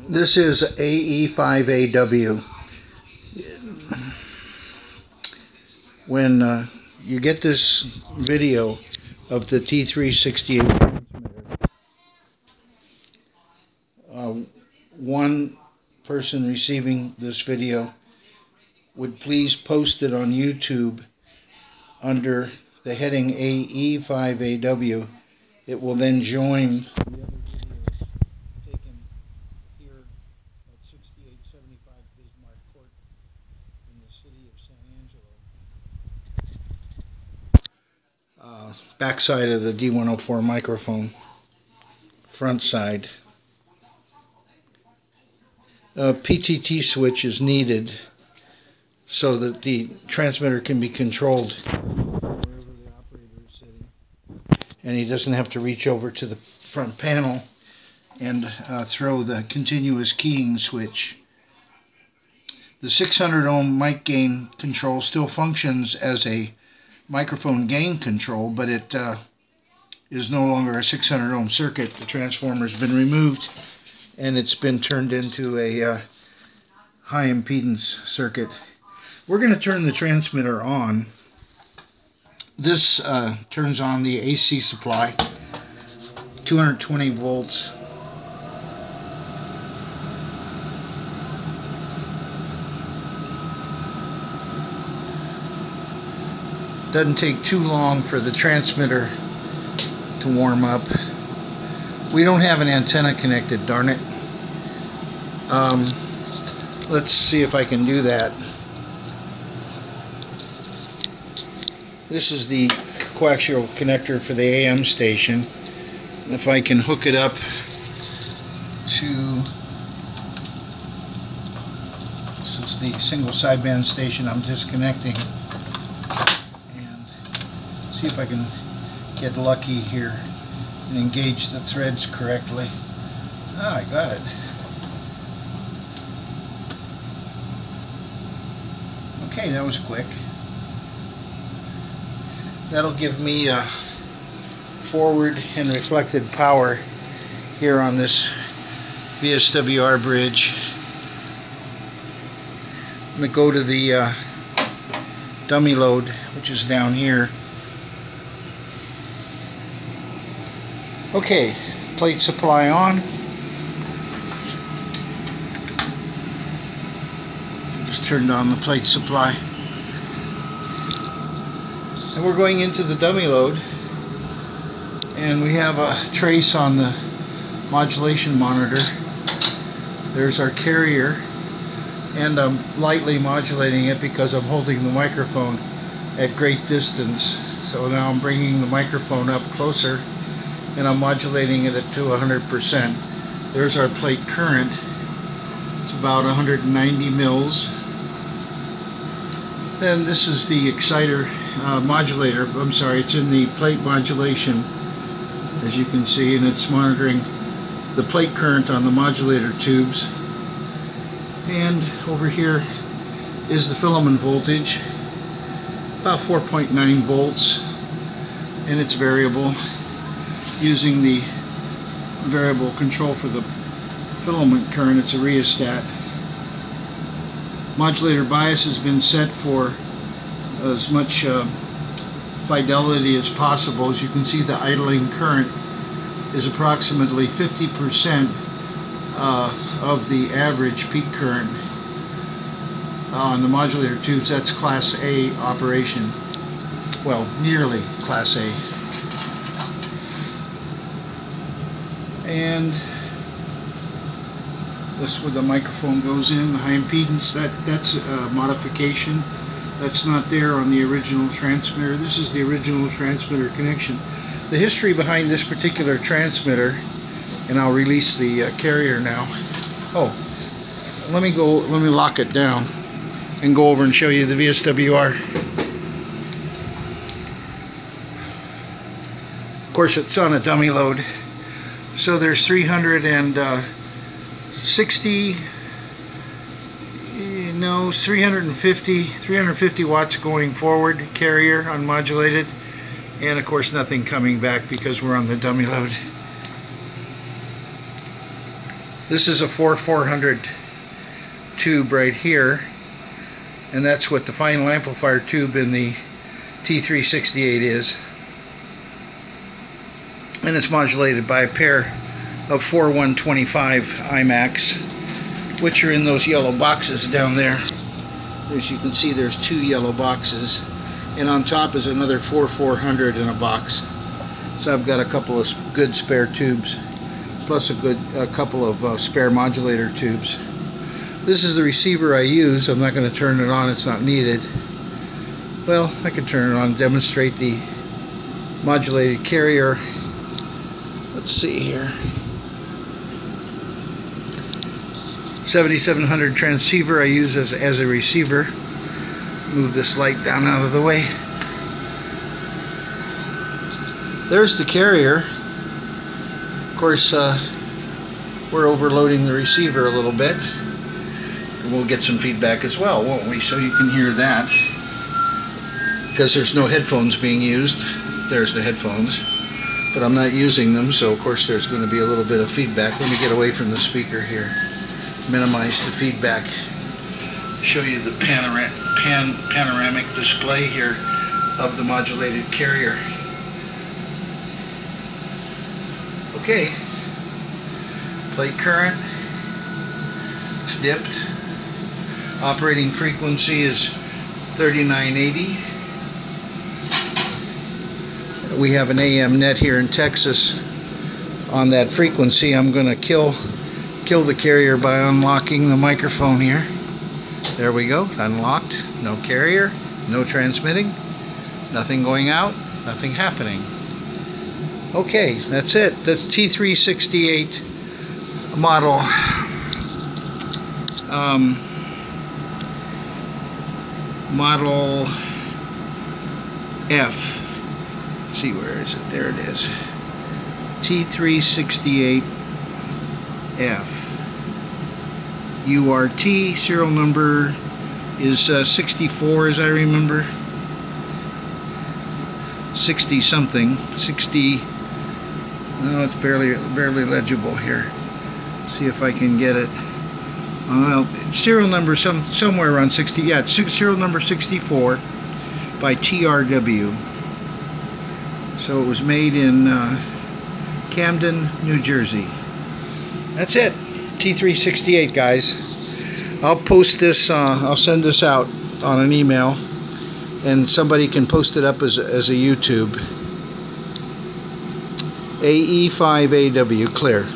This is AE5AW. When you get this video of the T368 transmitter, one person receiving this video would please post it on YouTube under the heading AE5AW. It will then join the other videos taken here at 6875 Bismarck Court in the city of San Angelo. Backside of the D104 microphone, front side. A PTT switch is needed so that the transmitter can be controlled wherever the operator is sitting, and he doesn't have to reach over to the front panel and throw the continuous keying switch. The 600 ohm mic gain control still functions as a microphone gain control, but it is no longer a 600 ohm circuit. The transformer has been removed and it's been turned into a high impedance circuit. We're going to turn the transmitter on. This turns on the AC supply, 220 volts. Doesn't take too long for the transmitter to warm up. We don't have an antenna connected, darn it. Let's see if I can do that. This is the coaxial connector for the AM station. If I can hook it up to, this is the single sideband station I'm disconnecting, and see if I can get lucky here and engage the threads correctly. Ah, I got it. Okay, that was quick. That'll give me forward and reflected power here on this VSWR bridge. I'm going to go to the dummy load, which is down here. Okay, plate supply on. Just turned on the plate supply. And we're going into the dummy load, and we have a trace on the modulation monitor. There's our carrier, and I'm lightly modulating it because I'm holding the microphone at great distance. So now I'm bringing the microphone up closer and I'm modulating it at to 100%. There's our plate current. It's about 190 mils. Then this is the exciter modulator. I'm sorry, it's in the plate modulation, as you can see, and it's monitoring the plate current on the modulator tubes. And over here is the filament voltage, about 4.9 volts, and it's variable using the variable control for the filament current. It's a rheostat. Modulator bias has been set for as much fidelity as possible. As you can see, the idling current is approximately 50% of the average peak current on the modulator tubes. That's Class A operation. Well, nearly Class A. And this is where the microphone goes in, the high impedance. That's a modification. That's not there on the original transmitter. This is the original transmitter connection. The history behind this particular transmitter, and I'll release the carrier now. Oh, let me lock it down and go over and show you the VSWR. Of course, it's on a dummy load. So there's 350 watts going forward, carrier unmodulated, and of course nothing coming back because we're on the dummy load. This is a 4400 tube right here, and that's what the final amplifier tube in the T368 is. And it's modulated by a pair of 4125 iMacs, which are in those yellow boxes down there. As you can see, there's 2 yellow boxes, and on top is another 4400 in a box. So I've got a couple of good spare tubes, plus a couple of spare modulator tubes. This is the receiver I use. I'm not going to turn it on, it's not needed. Well, I can turn it on and demonstrate the modulated carrier. Let's see here. 7700 transceiver I use as a receiver. Move this light down out of the way. There's the carrier. Of course, we're overloading the receiver a little bit. And we'll get some feedback as well, won't we? So you can hear that. Because there's no headphones being used. There's the headphones. But I'm not using them, so of course there's going to be a little bit of feedback. Let me get away from the speaker here. Minimize the feedback. Show you the panoramic display here of the modulated carrier. Okay. Plate current. It's dipped. Operating frequency is 3980. We have an AM net here in Texas on that frequency. I'm going to kill the carrier by unlocking the microphone here. There we go, unlocked. No carrier, no transmitting, nothing going out, nothing happening. Okay, that's it. That's T368 model model F. Let's see, where is it? There it is. T368F. URT serial number is 64, as I remember. 60 something. 60. No, it's barely legible here. See if I can get it. Well, serial number somewhere around 60. Yeah, it's serial number 64 by TRW. So it was made in Camden, New Jersey. That's it. T368, guys. I'll post this, I'll send this out on an email, and somebody can post it up as a YouTube. AE5AW, clear.